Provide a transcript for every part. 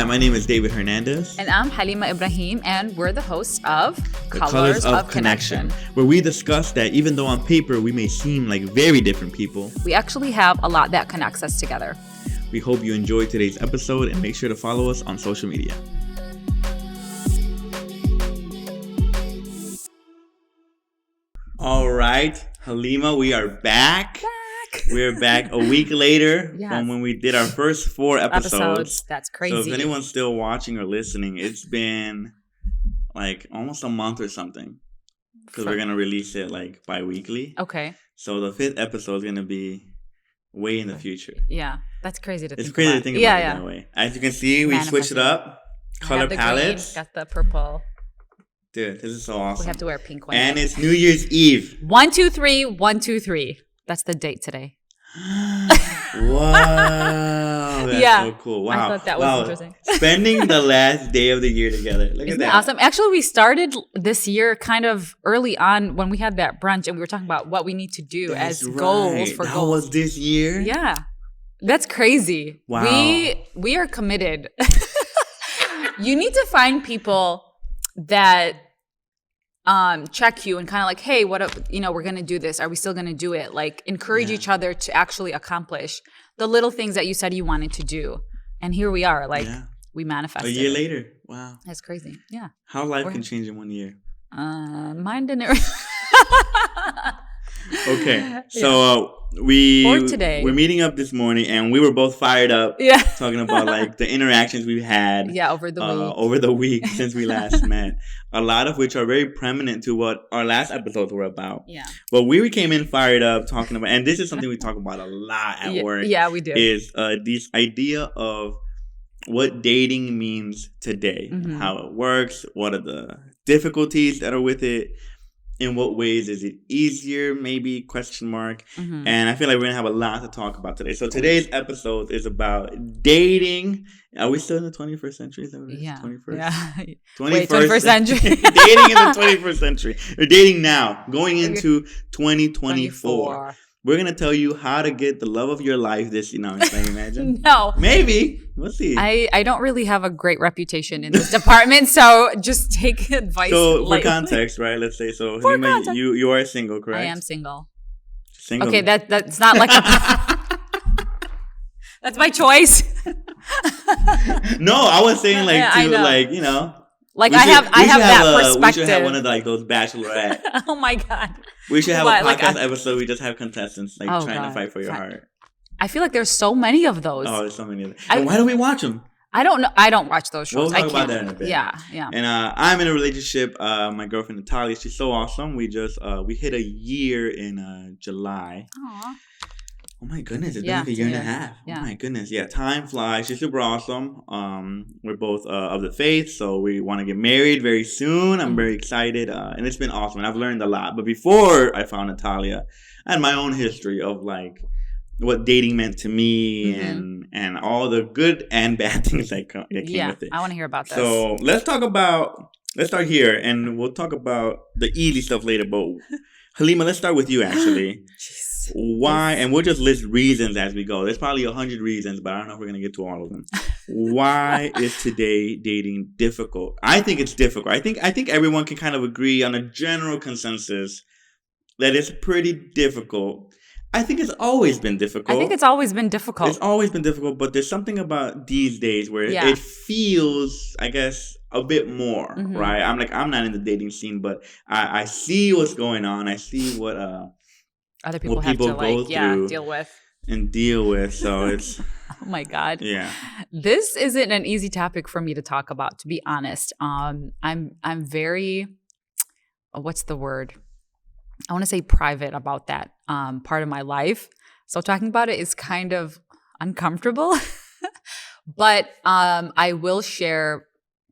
Hi, my name is David Hernandez. And I'm Halemah Ibrahim, and we're the hosts of Colors of Connection, where we discuss that even though on paper we may seem like very different people, we actually have a lot that connects us together. We hope you enjoyed today's episode and make sure to follow us on social media. All right, Halemah, we are back. We're back a week later from when we did our first 4 episodes. That's crazy. So if anyone's still watching or listening, it's been like almost a month or something because we're going to release it like bi-weekly. Okay. So the 5th episode is going to be way in the future. Yeah, that's crazy to think about. It's crazy to think about it that way. As you can see, we switched it up. Color palettes. Got the purple. Dude, this is so awesome. We have to wear pink one. And it's New Year's Eve. 1, 2, 3, 1, 2, 3. That's the date today. Wow. That's so cool. Wow. I thought that was interesting. Spending the last day of the year together. Look Isn't at that. Awesome. Actually, we started this year kind of early on when we had that brunch and we were talking about what we need to do as goals for that goals. Was this year? Yeah. That's crazy. Wow. We are committed. You need to find people that check you and kind of like, hey, what we're gonna do this. Are we still gonna do it? Like encourage each other to actually accomplish the little things that you said you wanted to do. And here we are, like we manifested. A year later. Wow. That's crazy. Yeah. How life can change in 1 year. Mine didn't. Okay, so we're meeting up this morning, and we were both fired up. Yeah, talking about like the interactions we've had. Yeah, over the week since we last met. A lot of which are very prominent to what our last episodes were about. Yeah, but we came in fired up talking about, and this is something we talk about a lot at work. Yeah, we do. Is this idea of what dating means today, how it works, what are the difficulties that are with it. In what ways is it easier? Maybe ? And I feel like we're going to have a lot to talk about today. So today's episode is about dating. Are we still in the 21st century? Is that what it is? Yeah. 21st? Yeah. 21st century. Dating in the 21st century. We're dating now, going into 2024. We're going to tell you how to get the love of your life this, can you imagine? No. Maybe. We'll see. I don't really have a great reputation in this department, so just take advice. So for context, right? Let's say, so Halemah, you are single, correct? I am single. Single. Okay, that's not like that's my choice. No, I was saying like Like I have that perspective. We should have one of those Bachelorette. Oh my God. We should have a podcast episode. We just have contestants trying to fight for your heart. I feel like there's so many of those. Oh, there's so many of them. And why do we watch them? I don't know. I don't watch those shows. We'll talk about that in a bit. Yeah. And I'm in a relationship. My girlfriend Natalia, she's so awesome. We just we hit a year in July. Aww. Oh my goodness, it's been like a year and a half. Yeah. Oh my goodness. Yeah, time flies. She's super awesome. We're both of the faith, so we want to get married very soon. I'm very excited. And it's been awesome. And I've learned a lot. But before I found Natalia, I had my own history of like what dating meant to me and all the good and bad things that came with it. I want to hear about this. So let's start here, and we'll talk about the easy stuff later. But Halemah, let's start with you actually. Why? And we'll just list reasons as we go. There's probably 100 reasons, but I don't know if we're going to get to all of them. Why is today dating difficult? I think it's difficult. I think everyone can kind of agree on a general consensus that it's pretty difficult. I think it's always been difficult. It's always been difficult, but there's something about these days where it feels, I guess, a bit more, right? I'm not in the dating scene, but I see what's going on. I see what other people have to go through deal with. So it's oh my God. Yeah. This isn't an easy topic for me to talk about, to be honest. I'm very what's the word? I want to say private about that part of my life. So talking about it is kind of uncomfortable. But I will share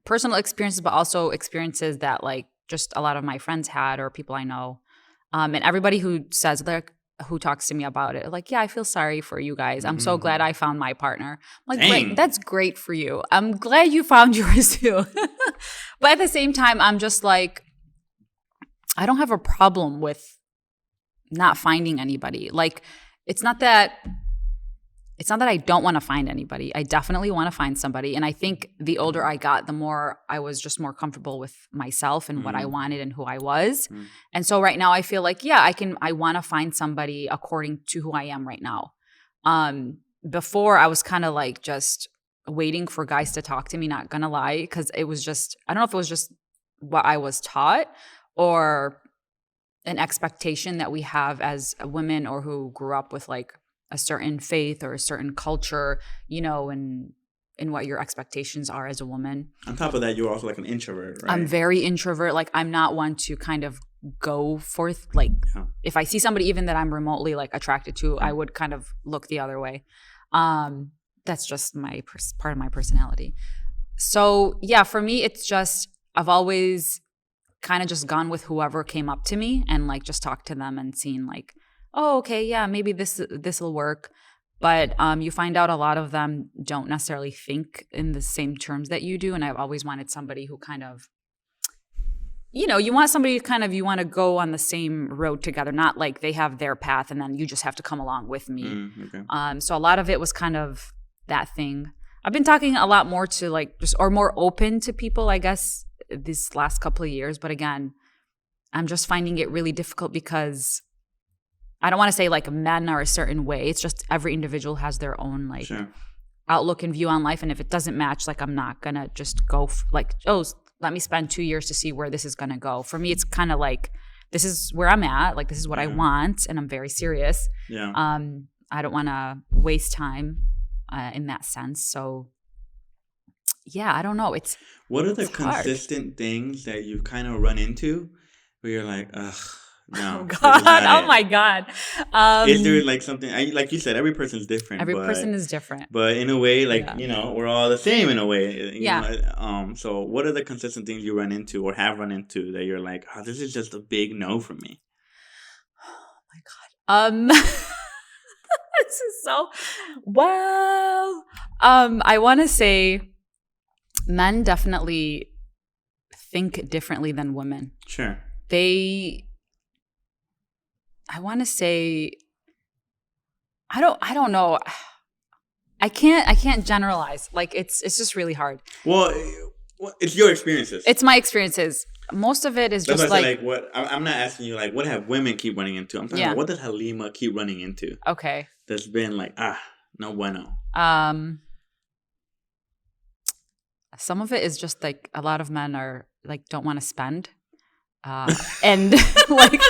personal experiences, but also experiences that like just a lot of my friends had or people I know. And everybody who says who talks to me about it, like, yeah, I feel sorry for you guys. I'm so glad I found my partner. I'm like, great, that's great for you. I'm glad you found yours too. But at the same time, I'm just like, I don't have a problem with not finding anybody. Like, it's not that it's not that I don't want to find anybody. I definitely want to find somebody. And I think the older I got, the more I was just more comfortable with myself and what I wanted and who I was. And so right now I feel like, yeah, I want to find somebody according to who I am right now. Before I was kind of like just waiting for guys to talk to me, not gonna lie, because it was just, I don't know if it was just what I was taught or an expectation that we have as women or who grew up with like a certain faith or a certain culture, you know, and what your expectations are as a woman. On top of that, you're also like an introvert, right? I'm very introvert. Like I'm not one to kind of go forth. Like if I see somebody even that I'm remotely like attracted to, I would kind of look the other way. That's just my part of my personality. So yeah, for me, it's just, I've always kind of just gone with whoever came up to me and like just talked to them and seen like, oh, okay, yeah, maybe this will work. But you find out a lot of them don't necessarily think in the same terms that you do. And I've always wanted somebody who kind of, you know, you want somebody kind of, you want to go on the same road together, not like they have their path and then you just have to come along with me. Okay. So a lot of it was kind of that thing. I've been talking a lot more to like just, or more open to people, I guess, this last couple of years. But again, I'm just finding it really difficult because I don't want to say like men are a certain way. It's just every individual has their own like outlook and view on life. And if it doesn't match, like I'm not going to just go like, oh, let me spend 2 years to see where this is going to go. For me, it's kind of like, this is where I'm at. Like, this is what I want. And I'm very serious. Yeah. I don't want to waste time in that sense. So yeah, I don't know. What are the consistent things that you kind of run into where you're like, ugh, no. Oh God! Oh my God! Is there like something? Like you said, every person's different. Every person is different. But in a way, like you know, we're all the same in a way. You know? So, what are the consistent things you run into or have run into that you're like, oh, this is just a big no for me? Oh my God. This is so well. I want to say, men definitely think differently than women. Sure. I want to say, I don't know. I can't generalize. Like it's just really hard. Well, it's your experiences. It's my experiences. Most of it is That's just like what I'm not asking you like what have women keep running into. I'm talking about what does Halemah keep running into? Okay. That's been like no bueno. Some of it is just like a lot of men are like don't want to spend. And like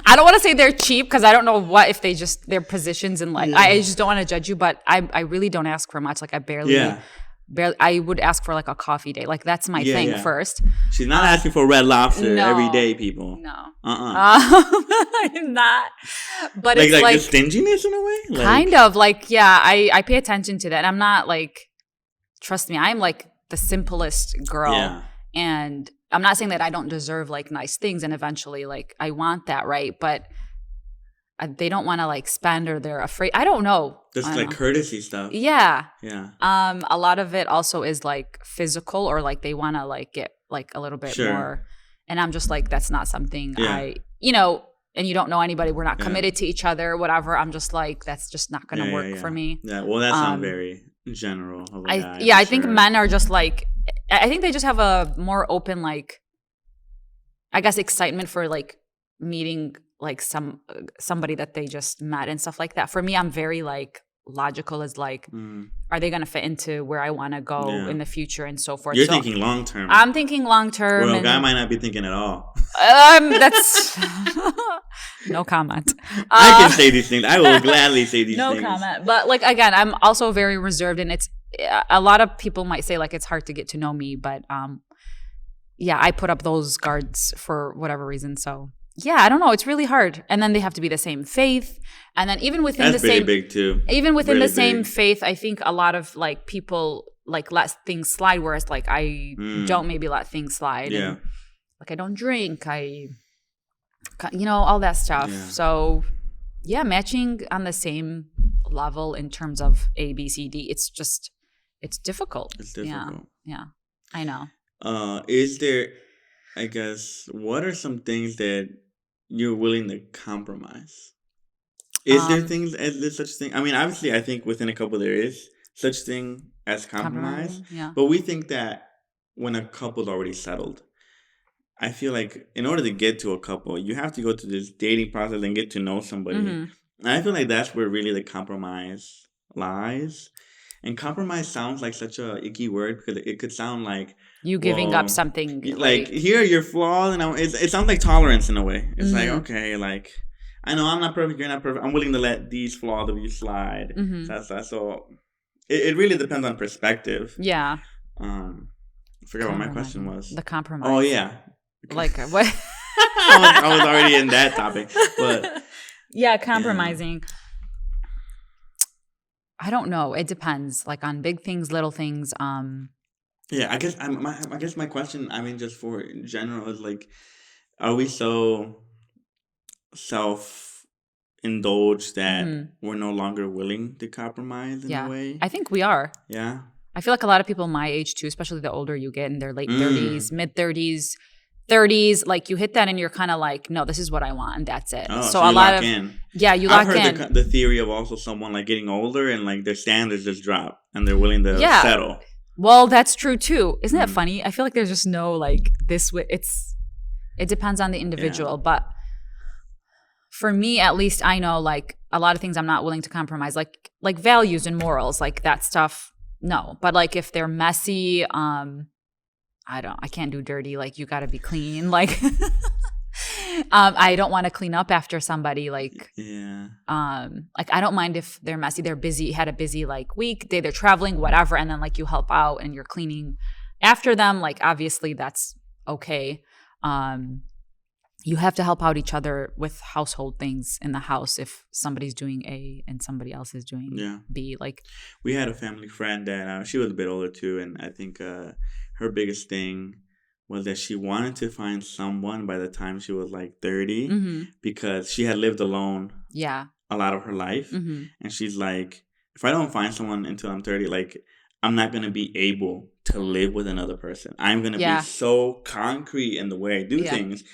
I don't want to say they're cheap because I don't know what if they just their positions in life. I just don't want to judge you, but I really don't ask for much. Like I barely I would ask for like a coffee date. Like that's my thing first. She's not asking for Red Lobster every day, people. No. I'm not. But like, it's like the stinginess in a way? Like, kind of like, I pay attention to that. I'm not like, trust me, I'm like the simplest girl. Yeah. And I'm not saying that I don't deserve like nice things and eventually like I want that, right? But they don't want to like spend or they're afraid. I don't know. Just like courtesy stuff. Yeah. Yeah. A lot of it also is like physical or like they want to like get like a little bit more. And I'm just like, that's not something you know, and you don't know anybody. We're not committed to each other, whatever. I'm just like, that's just not going to work for me. Yeah. Well, that sounds very general. Of a guy, I think men are just like, I think they just have a more open, like, I guess, excitement for like meeting like somebody that they just met and stuff like that. For me, I'm very like logical as like, are they going to fit into where I want to go in the future and so forth? You're thinking long term. I'm thinking long term. Well, a guy might not be thinking at all. That's no comment. I can say these things. I will gladly say these things. No comment. But like again, I'm also very reserved, and it's a lot of people might say like it's hard to get to know me, but I put up those guards for whatever reason. So. Yeah, I don't know. It's really hard. And then they have to be the same faith. And then even within the same big too. Even within the same faith, I think a lot of like people like let things slide, whereas like I don't maybe let things slide. Yeah. And, like I don't drink. All that stuff. Yeah. So matching on the same level in terms of A, B, C, D, it's difficult. It's difficult. Yeah. I know. Is there, I guess, what are some things that you're willing to compromise? Is there things as there's such thing? I mean, obviously, I think within a couple there is such thing as compromise, Compromising? Yeah. but we think that when a couple's already settled, I feel like in order to get to a couple, you have to go through this dating process and get to know somebody. Mm-hmm. And I feel like that's where really the compromise lies. And compromise sounds like such a icky word because it could sound like, You giving up something like here are your flaws, and it sounds like tolerance in a way. It's like, Mhm. okay, like I know I'm not perfect, you're not perfect. I'm willing to let these flaws of you slide. Mhm. So it really depends on perspective. Yeah. I forgot what my question was. The compromise. Oh yeah, Like what? I was already in that topic, but yeah, compromising. I don't know. It depends. Like on big things, little things. yeah, I guess my question, I mean, just for in general, is like, are we so self-indulged that Mhm. we're no longer willing to compromise in Yeah. a way? I think we are. Yeah. I feel like a lot of people my age too, especially the older you get in their late 30s, Mm. mid 30s, like you hit that and you're kind of like, no, this is what I want and that's it. Oh, so you a lot lock of in. yeah, you I've lock heard in. the theory of also someone like getting older and like their standards just drop and they're willing to Yeah. settle. Well, that's true too. Isn't that Mm. funny? I feel like there's just no like this way. It depends on the individual, but for me at least, I know like a lot of things I'm not willing to compromise, like values and morals, like that stuff. No, but like if they're messy, I can't do dirty. Like you got to be clean. Like I don't want to clean up after somebody. Like like I don't mind if they're messy. They're busy, had a busy like week, they're traveling, whatever, and then like you help out and you're cleaning after them. Like obviously that's okay. You have to help out each other with household things in the house if somebody's doing A and somebody else is doing B. Like we had a family friend that she was a bit older too, and I think her biggest thing was that she wanted to find someone by the time she was like 30 because she had lived alone a lot of her life. And she's like, if I don't find someone until I'm 30, like I'm not going to be able to live with another person. I'm going to be so concrete in the way I do things.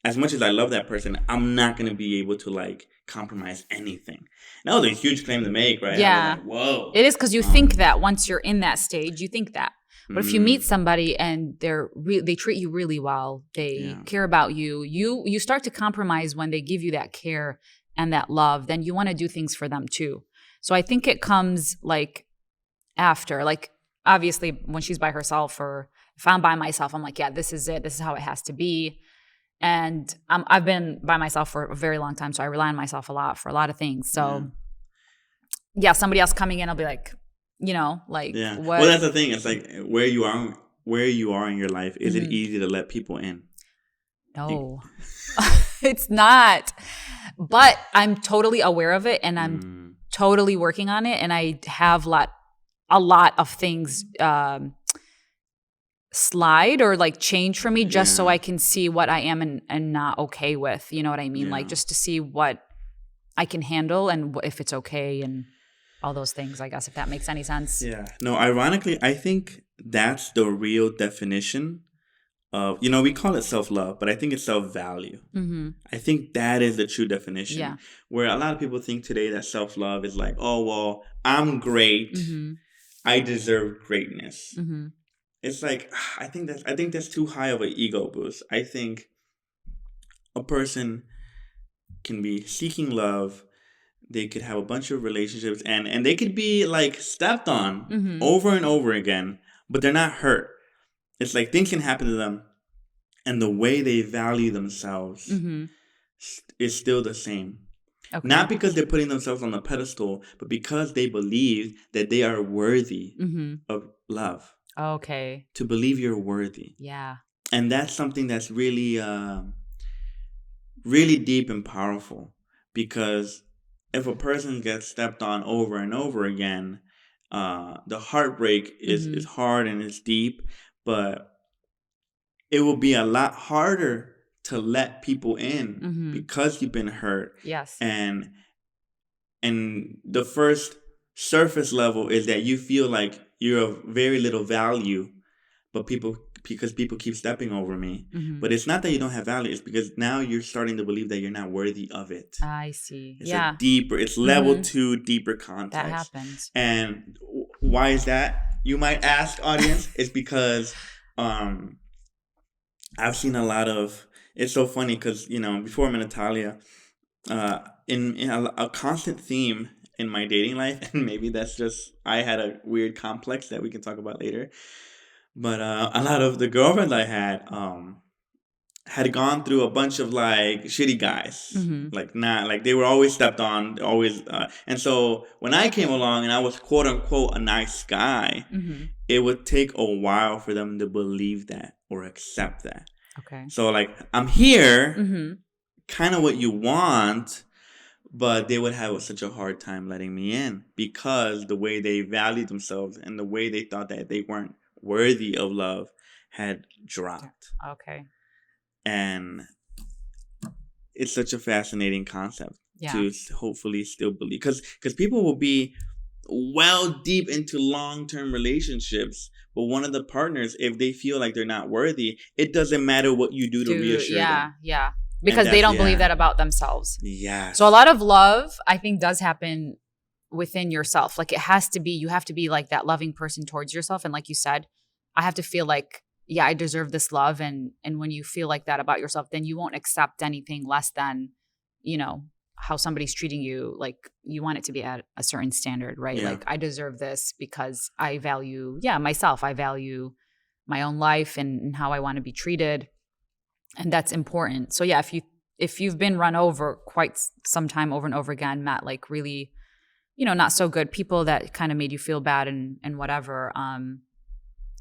As much as I love that person, I'm not going to be able to like compromise anything. That was a huge claim to make, right? Yeah. Like, whoa. It is because you think that once you're in that stage, you think that. But if you meet somebody and they treat you really well, they care about you, you start to compromise when they give you that care and that love, then you want to do things for them too. So I think it comes like after, like obviously when she's by herself or if I'm by myself, I'm like, yeah, this is it. This is how it has to be. And I've been by myself for a very long time, so I rely on myself a lot for a lot of things. So yeah, somebody else coming in, I'll be like, like what? Well, that's the thing. It's like where you are in your life. Is it easy to let people in? No, it's not. But I'm totally aware of it, and I'm totally working on it. And I have a lot of things slide or like change for me just so I can see what I am and not okay with. You know what I mean? Like just to see what I can handle and if it's okay and all those things, I guess, if that makes any sense. Yeah. No, ironically, I think that's the real definition of, we call it self-love, but I think it's self-value. I think that is the true definition. Yeah. Where a lot of people think today that self-love is like, oh, well, I'm great. I deserve greatness. It's like, I think that's too high of an ego boost. I think a person can be seeking love. They could have a bunch of relationships and they could be like stepped on over and over again, but they're not hurt. It's like things can happen to them and the way they value themselves is still the same. Okay. Not because they're putting themselves on a pedestal, but because they believe that they are worthy of love. Okay. To believe you're worthy. Yeah. And that's something that's really, really deep and powerful. Because if a person gets stepped on over and over again, the heartbreak is hard and it's deep. But it will be a lot harder to let people in because you've been hurt. Yes. And the first surface level is that you feel like you're of very little value, but people because people keep stepping over me. Mm-hmm. But it's not that you don't have value. It's because now you're starting to believe that you're not worthy of it. I see. It's yeah. it's level 2 deeper context. That happens. And why is that? You might ask, audience. It's because I've seen a lot of, it's so funny because, before I met Natalia, in a constant theme in my dating life, and maybe that's just, I had a weird complex that we can talk about later. But a lot of the girlfriends I had gone through a bunch of like shitty guys, like they were always stepped on, always. And so when I came along and I was quote unquote a nice guy, it would take a while for them to believe that or accept that. Okay. So like I'm here, kind of what you want. But they would have such a hard time letting me in because the way they valued themselves and the way they thought that they weren't worthy of love had dropped. Okay. And it's such a fascinating concept to hopefully still believe. Because people will be well deep into long-term relationships, but one of the partners, if they feel like they're not worthy, it doesn't matter what you do to reassure them. Yeah. Because they don't believe that about themselves. Yeah. So a lot of love, I think, does happen within yourself. Like it has to be, you have to be like that loving person towards yourself. And like you said, I have to feel like, yeah, I deserve this love. And when you feel like that about yourself, then you won't accept anything less than, how somebody's treating you. Like you want it to be at a certain standard, right? Yeah. Like I deserve this because I value, myself. I value my own life and how I want to be treated. And that's important. So yeah, if you've been run over quite some time over and over again, Matt, like really, not so good people that kind of made you feel bad and whatever.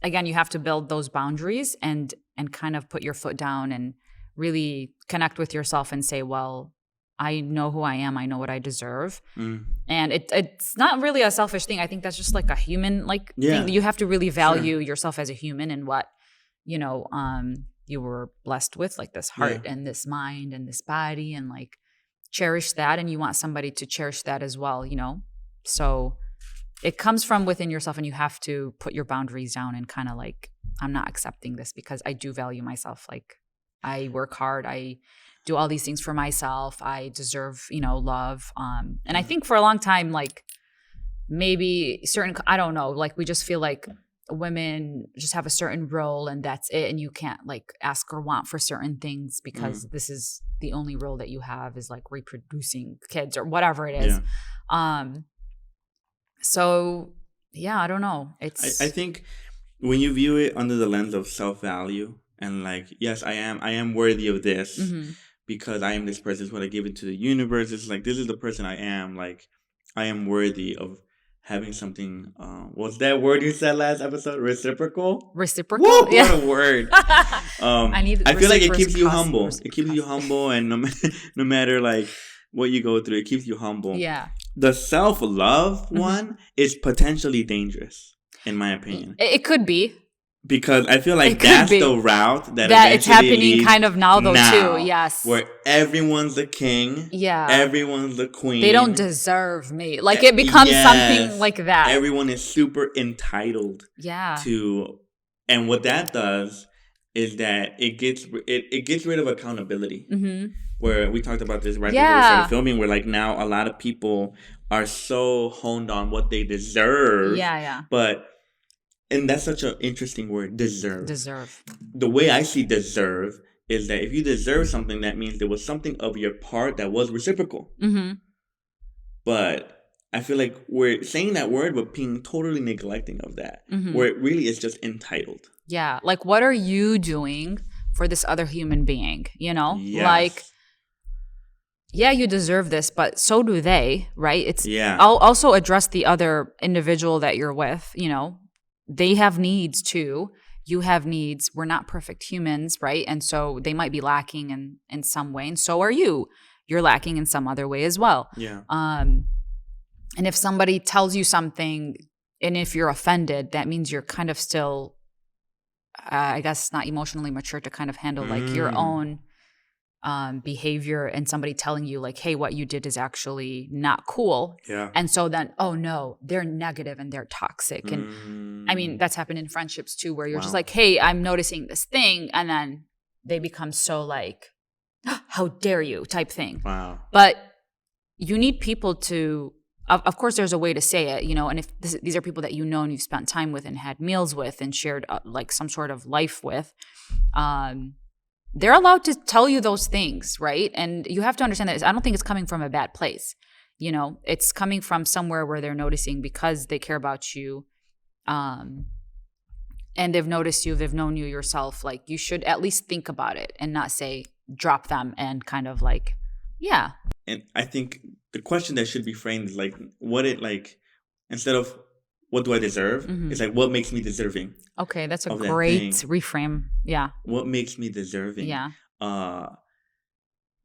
Again, you have to build those boundaries and kind of put your foot down and really connect with yourself and say, well, I know who I am. I know what I deserve. And it's not really a selfish thing. I think that's just like a human thing. You have to really value yourself as a human and what, you were blessed with, like this heart and this mind and this body, and like cherish that. And you want somebody to cherish that as well, So it comes from within yourself, and you have to put your boundaries down and kind of like, I'm not accepting this because I do value myself. Like I work hard. I do all these things for myself. I deserve, love. And I think for a long time, like maybe I don't know, like we just feel like women just have a certain role and that's it, and you can't like ask or want for certain things because this is the only role that you have is like reproducing kids or whatever it is. So yeah, I don't know. I think when you view it under the lens of self-value and like, yes, I am worthy of this because I am this person. It's what I give it to the universe. It's like, this is the person I am. Like I am worthy of having something, what's that word you said last episode? Reciprocal? Reciprocal? Woo, yeah. What a word. I feel like it keeps you humble. It keeps you humble, and no matter like what you go through, it keeps you humble. Yeah. The self-love one is potentially dangerous, in my opinion. It could be. Because I feel like that's the route that it's happening kind of now though too. Yes. Where everyone's the king. Yeah. Everyone's the queen. They don't deserve me. Like it becomes something like that. Everyone is super entitled. Yeah. And what that does is that it gets rid of accountability. Where we talked about this right before we started filming, where like now a lot of people are so honed on what they deserve. Yeah. And that's such an interesting word, deserve. Deserve. The way I see deserve is that if you deserve something, that means there was something of your part that was reciprocal. But I feel like we're saying that word, but being totally neglecting of that, where it really is just entitled. Yeah. Like, what are you doing for this other human being? Yes. Like, yeah, you deserve this, but so do they, right? I'll also address the other individual that you're with, They have needs too. You have needs. We're not perfect humans, right? And so they might be lacking in some way, and so are you. You're lacking in some other way as well. Yeah. And if somebody tells you something, and if you're offended, that means you're kind of still, I guess, not emotionally mature to kind of handle like your own behavior, and somebody telling you like, hey, what you did is actually not cool. Yeah. And so then, oh no, they're negative and they're toxic. And I mean, that's happened in friendships too, where you're just Wow. like, hey, I'm noticing this thing. And then they become so like, how dare you type thing. Wow. But you need people to, of course, there's a way to say it, and if these are people that you know and you've spent time with and had meals with and shared like some sort of life with, they're allowed to tell you those things, right? And you have to understand that I don't think it's coming from a bad place. It's coming from somewhere where they're noticing because they care about you, and they've noticed you, they've known you yourself. Like, you should at least think about it and not say drop them and kind of like, yeah. And I think the question that should be framed is like, instead of what do I deserve, it's like, what makes me deserving? Okay, that's a great reframe. Yeah. What makes me deserving? Yeah.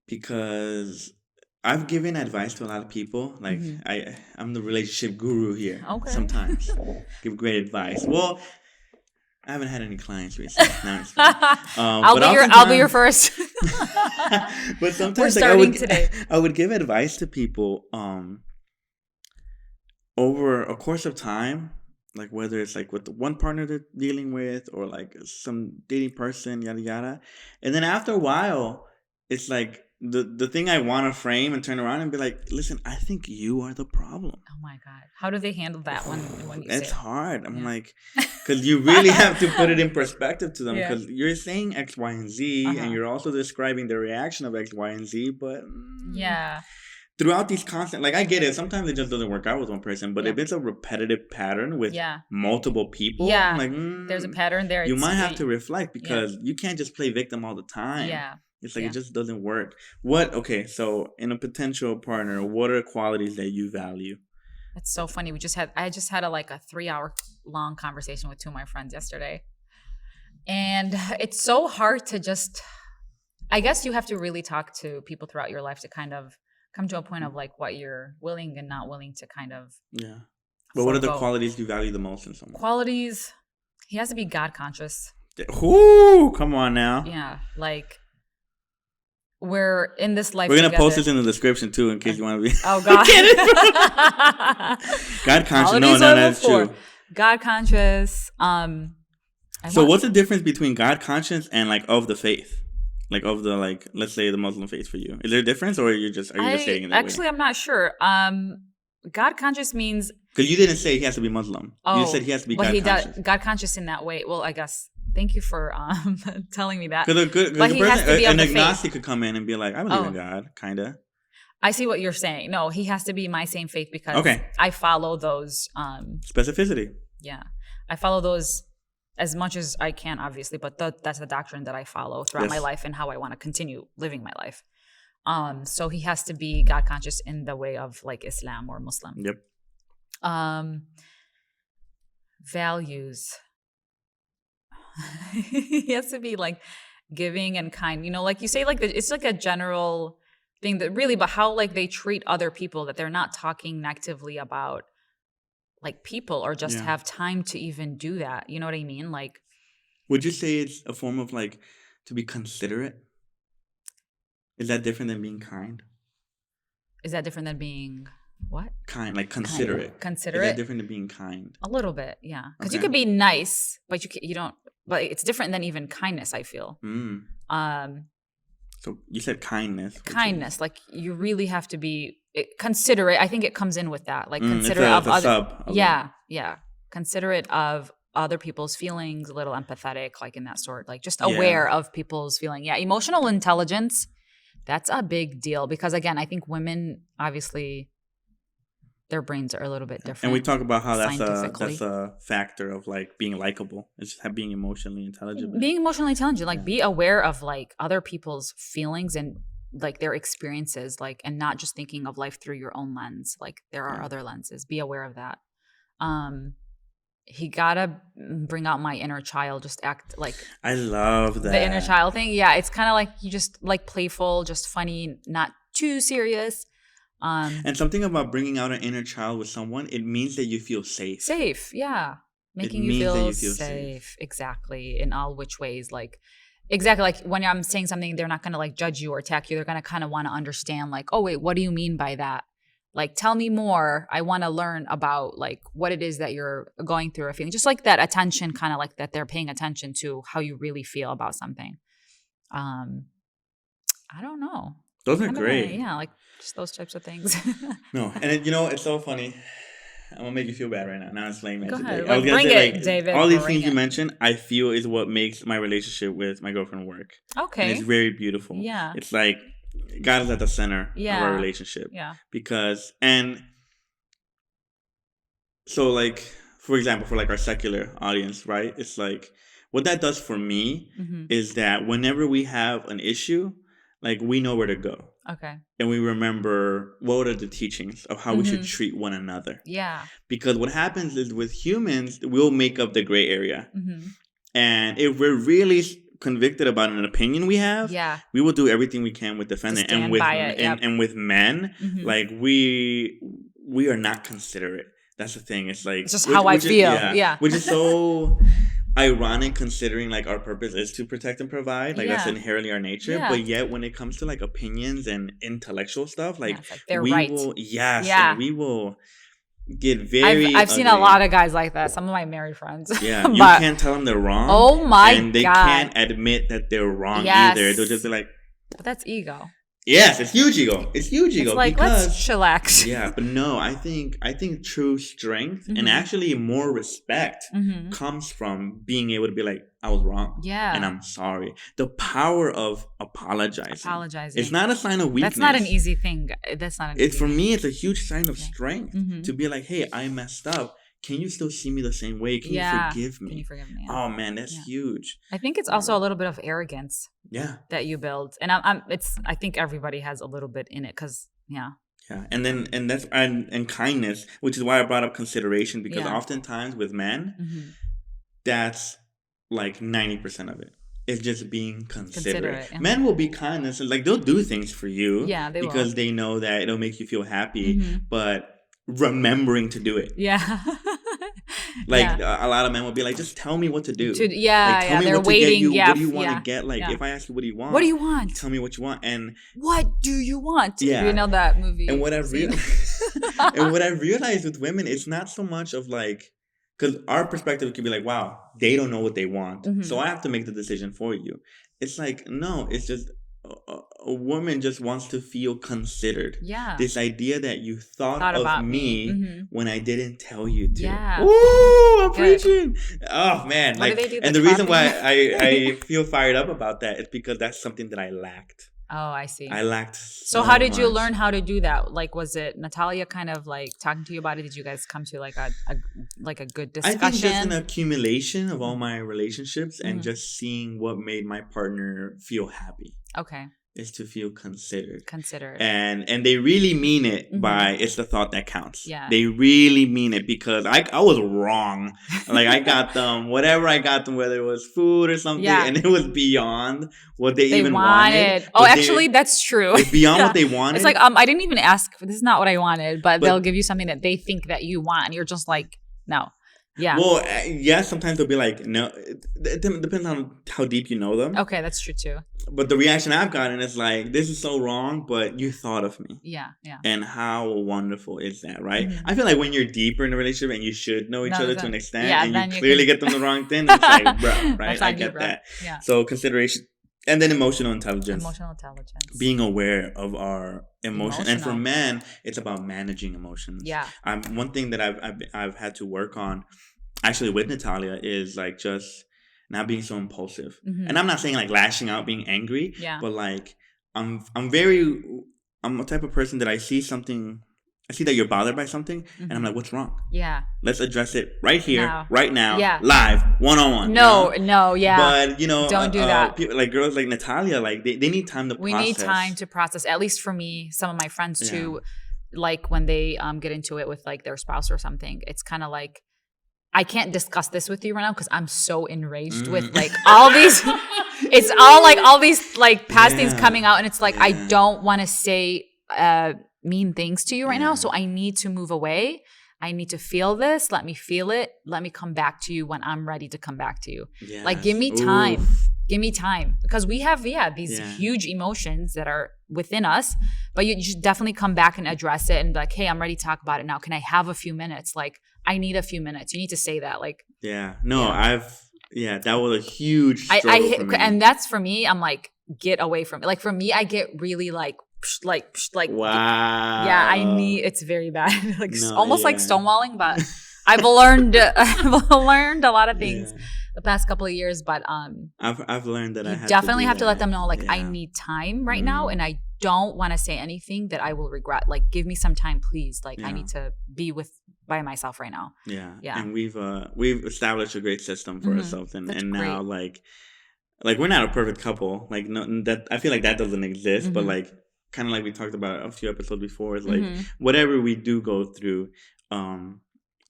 Because I've given advice to a lot of people. Like, I'm the relationship guru here. Okay. Sometimes give great advice. Well, I haven't had any clients recently. No, it's fine. I'll be your first. But sometimes we're starting today. I would give advice to people over a course of time, like whether it's like with the one partner they're dealing with or like some dating person, yada yada. And then after a while, it's like the thing I want to frame and turn around and be like, listen, I think you are the problem. Oh my God. How do they handle that when you say it? It's hard. I'm like, because you really have to put it in perspective to them, because you're saying X, Y, and Z, and you're also describing the reaction of X, Y, and Z, but throughout these constant, like, I get it. Sometimes it just doesn't work out with one person, but if it's a repetitive pattern with multiple people, I'm like, there's a pattern there. You might have to reflect, because you can't just play victim all the time. Yeah. It's like, it just doesn't work. So in a potential partner, what are qualities that you value? That's so funny. I just had a 3-hour long conversation with two of my friends yesterday. And it's so hard to just, I guess you have to really talk to people throughout your life to kind of come to a point of like what you're willing and not willing to kind of. Yeah. But what are the qualities you value the most in someone? Qualities, he has to be God conscious. Ooh, come on now. Yeah. Like, we're in this life. We're going to post this in the description too, in case you want to be. Oh, God. God conscious. No, that's true. God conscious. So what's the difference between God conscious and like of the faith? Like of the, like, let's say the Muslim faith for you. Is there a difference, or are you just saying it that way? I'm not sure. God conscious means. Because you didn't say he has to be Muslim. You said he has to be God conscious. God conscious in that way. Well, I guess. Thank you for telling me that. Because an agnostic could come in and be like, I believe in God, kind of. I see what you're saying. No, he has to be my same faith because I follow those. Specificity. Yeah. I follow those as much as I can, obviously, but that's the doctrine that I follow throughout my life and how I want to continue living my life. So he has to be God conscious in the way of like Islam or Muslim. Yep. Values. He has to be like giving and kind, like you say, like it's like a general thing that really, but how like they treat other people, that they're not talking negatively about like people or just have time to even do that. You know what I mean? Like, would you say it's a form of like to be considerate? Is that different than being kind? Is that different than being what? Kind, like considerate. Considerate. Is that different than being kind? A little bit, yeah. Because you could be nice, but you don't. But it's different than even kindness, I feel. So you said kindness. Kindness, like you really have to be considerate. I think it comes in with that, like considerate of other. Yeah, considerate of other people's feelings, a little empathetic, like in that sort, like just aware of people's feeling. Yeah, emotional intelligence. That's a big deal because again, I think women obviously. Their brains are a little bit different. And we talk about how that's a factor of like being likable. It's just being emotionally intelligent. Being emotionally intelligent, like be aware of like other people's feelings and like their experiences, like, and not just thinking of life through your own lens. Like there are other lenses. Be aware of that. He gotta bring out my inner child. Just act like I love that. The inner child thing. Yeah, it's kind of like you just like playful, just funny, not too serious. And something about bringing out an inner child with someone, it means that you feel safe. Safe, yeah. Making you feel safe. Exactly. In all which ways. Like, exactly. Like when I'm saying something, they're not going to like judge you or attack you. They're going to kind of want to understand like, oh, wait, what do you mean by that? like, tell me more. I want to learn about like what it is that you're going through or feeling. Just like that attention, kind of like that they're paying attention to how you really feel about something. I don't know. Those are great. Yeah, like just those types of things. No, and it's so funny. I'm gonna make you feel bad right now. Now it's lame. Go ahead. I was gonna bring say, it, David. all these things you mentioned, I feel is what makes my relationship with my girlfriend work. Okay. And it's very beautiful. Yeah. It's like God is at the center of our relationship. Yeah. Because, and so like, for example, for like our secular audience, right? It's like, what that does for me is that whenever we have an issue, like we know where to go. Okay. And we remember what are the teachings of how we should treat one another. Yeah. Because what happens is with humans, we'll make up the gray area. And if we're really convicted about an opinion we have, we will do everything we can with defending it. And with and with men, like we are not considerate. That's the thing. It's like it's just how I feel. Yeah. Which is so ironic considering like our purpose is to protect and provide. Like that's inherently our nature. But yet when it comes to like opinions and intellectual stuff, like they're we right. will and we will get very I've seen a lot of guys like that. Some of my married friends. Yeah. You can't tell them they're wrong. Oh my God. And they can't admit that they're wrong either. They'll just be like, but that's ego. Yes, it's huge ego. It's huge ego. It's like, because, let's chillax. Yeah, but no, I think true strength and actually more respect comes from being able to be like, I was wrong. Yeah. And I'm sorry. The power of apologizing. It's not a sign of weakness. That's not an easy thing. For me, it's a huge sign of strength to be like, hey, I messed up. Can you still see me the same way? Can you forgive me? Can you forgive me? Yeah. Oh man, that's huge. I think it's also a little bit of arrogance. Yeah. That you build, and I think everybody has a little bit in it because Yeah, and then that's kindness, which is why I brought up consideration because oftentimes with men, that's like 90% of it. It's just being considerate. Men will be kind and like they'll do things for you, because they know that it'll make you feel happy, but remembering to do it. A lot of men will be like, just tell me what to do. Tell me they're what waiting. To get you. What do you want to get? If I ask you what do you want? What do you want? Tell me what you want. And what do you want? Yeah. You know that movie. And what I've realized with women, it's not so much of like, because our perspective could be like, wow, they don't know what they want. So I have to make the decision for you. It's like, no, it's just a woman just wants to feel considered. Yeah. This idea that you thought of me when I didn't tell you to. Yeah. Ooh, I'm preaching. Oh, man. What do they do? And the reason why I feel fired up about that is because that's something that I lacked. Oh, I see. I lacked so how did you learn how to do that? Like, was it Natalia kind of like talking to you about it? Did you guys come to like a good discussion? I think just an accumulation of all my relationships and just seeing what made my partner feel happy. Okay. Is to feel considered. And they really mean it by it's the thought that counts. Yeah. They really mean it because I was wrong. Like I got them, whatever I got them, whether it was food or something, and it was beyond what they even wanted. Oh, actually, that's true. It's beyond what they wanted. It's like, I didn't even ask. This is not what I wanted, but they'll give you something that they think that you want. And you're just like, no. Yeah. Well, sometimes they'll be like, no. It depends on how deep you know them. Okay, that's true too. But the reaction I've gotten is like, this is so wrong, but you thought of me. Yeah. And how wonderful is that, right? I feel like when you're deeper in a relationship and you should know each other to an extent, and you clearly get them the wrong thing, it's like, bro, right? I get that. Yeah. So consideration. And then emotional intelligence. Being aware of our emotions. And for men, it's about managing emotions. Yeah. One thing that I've had to work on, actually with Natalia, is like just not being so impulsive. And I'm not saying like lashing out, being angry. Yeah. But like I'm a type of person that I see that you're bothered by something, and I'm like, what's wrong? Yeah. Let's address it right here, right now, live, one-on-one. No, But, don't do that. Like girls like Natalia, like they need time to process. We need time to process. At least for me, some of my friends too, like when they get into it with like their spouse or something, it's kind of like, I can't discuss this with you right now because I'm so enraged with like all these, it's all these like past things coming out. And it's like, I don't want to say, mean things to you right now, so I need to move away. I need to feel this. Let me feel it. Let me come back to you when I'm ready to come back to you. Yes. Like, give me time. Give me time, because we have these huge emotions that are within us, but you should definitely come back and address it and be like, hey, I'm ready to talk about it now. Can I have a few minutes? Like, I need a few minutes. You need to say that. Like, that was a huge struggle for me. And that's for me. I'm like, get away from it. Like for me, I get really like wow. Yeah, it's very bad. Like almost like stonewalling, but I've learned a lot of things the past couple of years. But I've learned that I definitely have to let them know, like, I need time right now, and I don't want to say anything that I will regret. Like, give me some time, please. Like, I need to be by myself right now. Yeah. And we've established a great system for ourselves, and now like we're not a perfect couple. Like, no, that I feel like that doesn't exist, but like kind of like we talked about a few episodes before, is like whatever we do go through,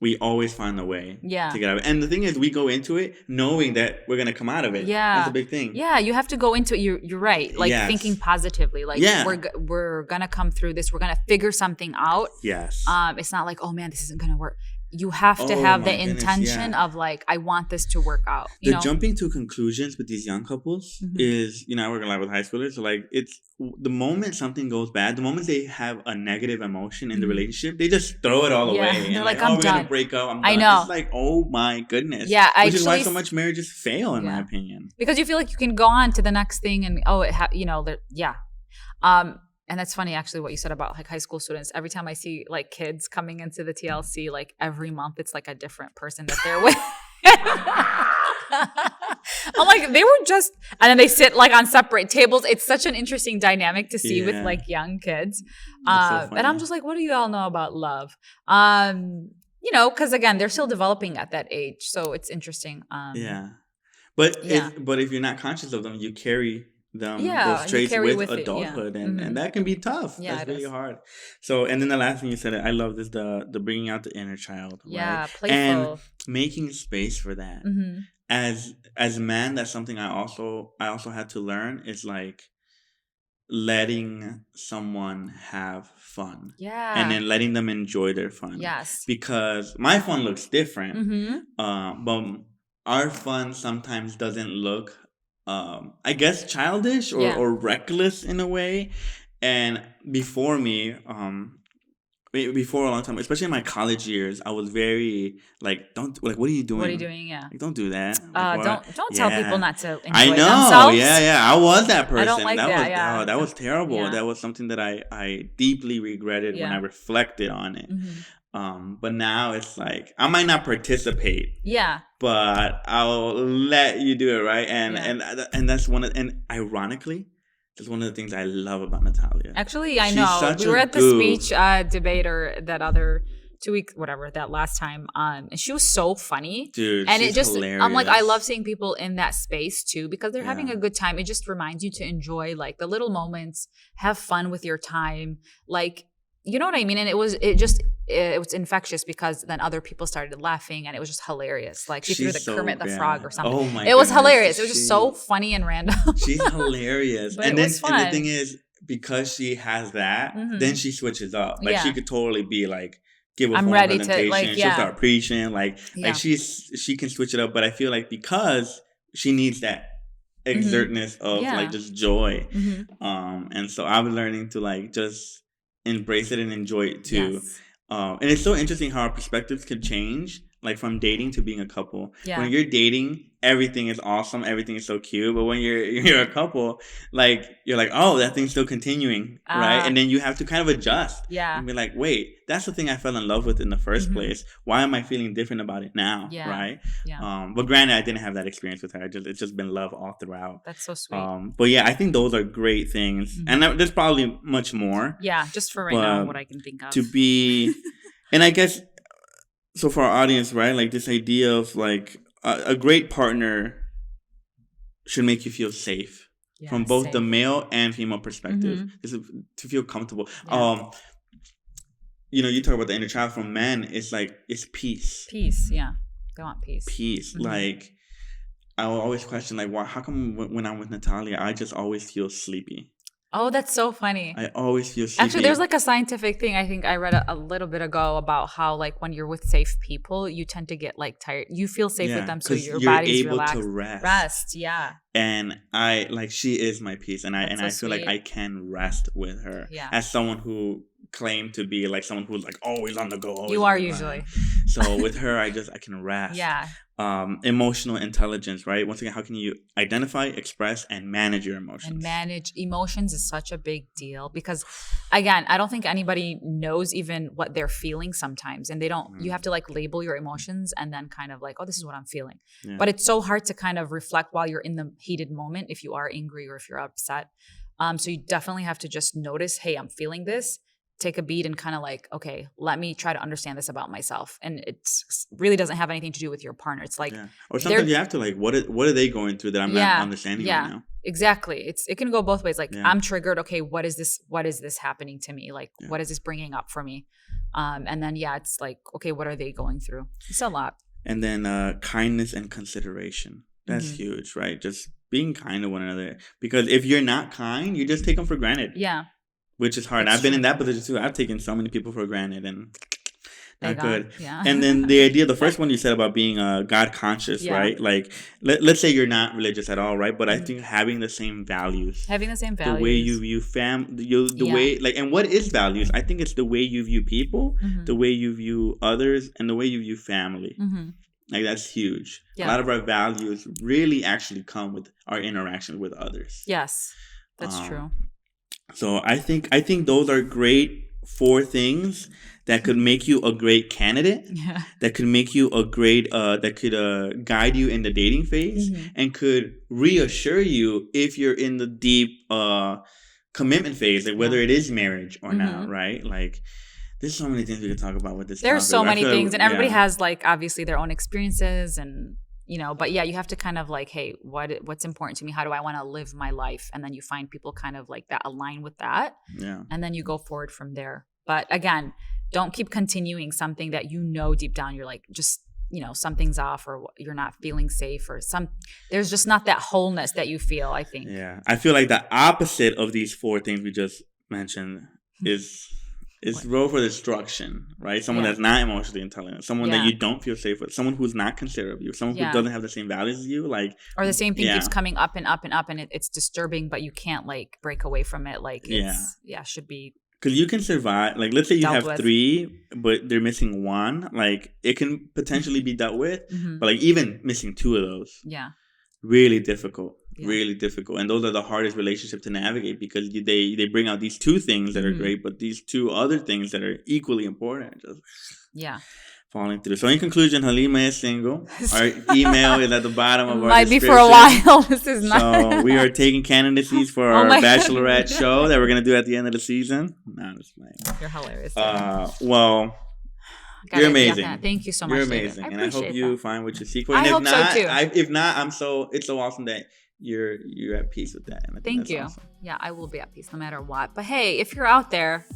we always find a way to get out of it. And the thing is, we go into it knowing that we're going to come out of it. Yeah. That's a big thing. Yeah, you have to go into it. You're right. Like thinking positively. Like we're going to come through this. We're going to figure something out. Yes. It's not like, oh man, this isn't going to work. You have to have the intention of like, I want this to work out. The jumping to conclusions with these young couples is, I work a lot with high schoolers. So like, it's the moment something goes bad, the moment they have a negative emotion in the relationship, they just throw it all away. They're and like, I'm we're going to break up. I'm done. I know. It's like, oh my goodness. Yeah. Which is why so much marriages fail, in my opinion. Because you feel like you can go on to the next thing and, and that's funny, actually, what you said about like high school students. Every time I see like kids coming into the TLC, like every month, it's like a different person that they're with. I'm like, they were just, and then they sit like on separate tables. It's such an interesting dynamic to see with like young kids. So and I'm just like, what do you all know about love? Because again, they're still developing at that age. So it's interesting. But if you're not conscious of them, you carry them those traits with adulthood, and that can be tough. That's really hard. So, and then the last thing you said, I love this, the bringing out the inner child, right? Playful, and making space for that. As a man, that's something I also had to learn, is like letting someone have fun, and then letting them enjoy their fun. Because my fun looks different, but our fun sometimes doesn't look I guess childish or reckless in a way. And before a long time, especially in my college years, I was very like, what are you doing? What are you doing? Yeah. Like, don't do that. Don't tell people not to enjoy I know. themselves. Yeah. I was that person. I don't like that. That was terrible. Yeah. That was something that I deeply regretted when I reflected on it. But now it's like, I might not participate. But I'll let you do it, right? And that's ironically, that's one of the things I love about Natalia. Actually, I know. We were at the speech debate or that other 2 weeks, whatever, that last time. And she was so funny. Dude, and she's hilarious. I'm like, I love seeing people in that space too, because they're having a good time. It just reminds you to enjoy like the little moments, have fun with your time. Like, you know what I mean? And it was infectious, because then other people started laughing, and it was just hilarious. Like she threw the Kermit the Frog or something. Oh my It was hilarious. It was just so funny and random. She's hilarious. And then and the thing is, because she has that, then she switches up. Like she could totally be like, give a I'm ready to she'll start preaching. Like she can switch it up. But I feel like because she needs that exertness of like just joy. And so I'm learning to like just embrace it and enjoy it too. And it's so interesting how our perspectives could change, like from dating to being a couple. When you're dating, everything is awesome, everything is so cute. But when you're a couple, like you're like, oh, that thing's still continuing, right? And then you have to kind of adjust. And be like, wait, that's the thing I fell in love with in the first place. Why am I feeling different about it now? Right? But granted, I didn't have that experience with her. It's just been love all throughout. That's so sweet. But yeah, I think those are great things. And there's probably much more. Yeah, just for right now, what I can think of. To be, and I guess, so for our audience, right? Like this idea of like a great partner should make you feel safe from both the male and female perspective. To feel comfortable. You talk about the inner child. From men, it's like, it's peace. Peace, yeah. They want peace. Peace. Like, I will always question, like, why? How come when I'm with Natalia, I just always feel sleepy? Oh, that's so funny. I always feel sleepy. Actually, there's like a scientific thing I think I read a little bit ago about how like when you're with safe people, you tend to get like tired. You feel safe with them, so your body's able relaxed. to rest. Yeah. And she is my peace, and I feel like I can rest with her. Yeah. As someone who claimed to be like someone who's like always on the go. You are usually. So with her, I can rest. Yeah. Emotional intelligence, right? Once again, how can you identify, express, and manage your emotions? And manage emotions is such a big deal because, again, I don't think anybody knows even what they're feeling sometimes. And they don't, you have to like label your emotions and then kind of like, oh, this is what I'm feeling. Yeah. But it's so hard to kind of reflect while you're in the heated moment if you are angry or if you're upset. So you definitely have to just notice, hey, I'm feeling this. Take a beat and kind of like, okay, let me try to understand this about myself. And it really doesn't have anything to do with your partner. It's like, or sometimes you have to like, what are they going through that I'm not understanding right now? Exactly. It can go both ways. Like I'm triggered. Okay, what is this happening to me? Like, what is this bringing up for me? And then it's like, okay, what are they going through? It's a lot. And then kindness and consideration. That's huge, right? Just being kind to one another. Because if you're not kind, you just take them for granted. Yeah. Which is hard. I've been in that position too. I've taken so many people for granted and not good. Yeah. And then the first one you said about being God conscious, right? Like, let's say you're not religious at all, right? But I think having the same values. The way you view way, like, and what is values? I think it's the way you view people, the way you view others, and the way you view family. Like, that's huge. A lot of our values really actually come with our interaction with others. Yes, that's true. So I think those are great 4 things that could make you a great candidate. Yeah. That could make you a great that could guide you in the dating phase and could reassure you if you're in the deep commitment phase, like whether it is marriage or not, right? Like, there's so many things we could talk about with this. There's so many things, and everybody has like obviously their own experiences and. But you have to kind of like, hey, what's important to me? How do I want to live my life? And then you find people kind of like that align with that. Yeah. And then you go forward from there. But again, don't keep continuing something that deep down you're like, just, something's off or you're not feeling safe or there's just not that wholeness that you feel, I think. Yeah. I feel like the opposite of these 4 things we just mentioned is road for destruction, right? Someone that's not emotionally intelligent, someone that you don't feel safe with, someone who's not considerate of you, someone who doesn't have the same values as you, like, or the same thing keeps coming up and up and up, and it's disturbing, but you can't like break away from it. Like, should be because you can survive. Like, let's say you have 3, but they're missing 1. Like, it can potentially be dealt with, but like even missing 2 of those, really difficult. Really difficult, and those are the hardest relationships to navigate because they bring out these 2 things that are great, but these 2 other things that are equally important just falling through. So in conclusion, Halemah is single. Our email is at the bottom of our description. Might be for a while. This is not. So we are taking candidacies for our Bachelorette show that we're gonna do at the end of the season. No, just playing. You're hilarious. Well. You're amazing. Thank you so much. You're amazing, and I hope you find what you seek for. I hope so too. If not, it's so awesome that you're at peace with that. And thank you. Awesome. Yeah, I will be at peace no matter what. But hey, if you're out there,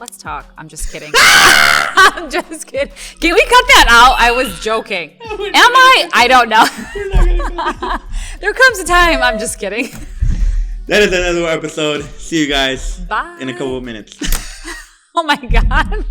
let's talk. I'm just kidding. I'm just kidding. Can we cut that out? I was joking. Am I? I don't know. There comes a time. I'm just kidding. That is another episode. See you guys. Bye. In a couple of minutes. Oh my God.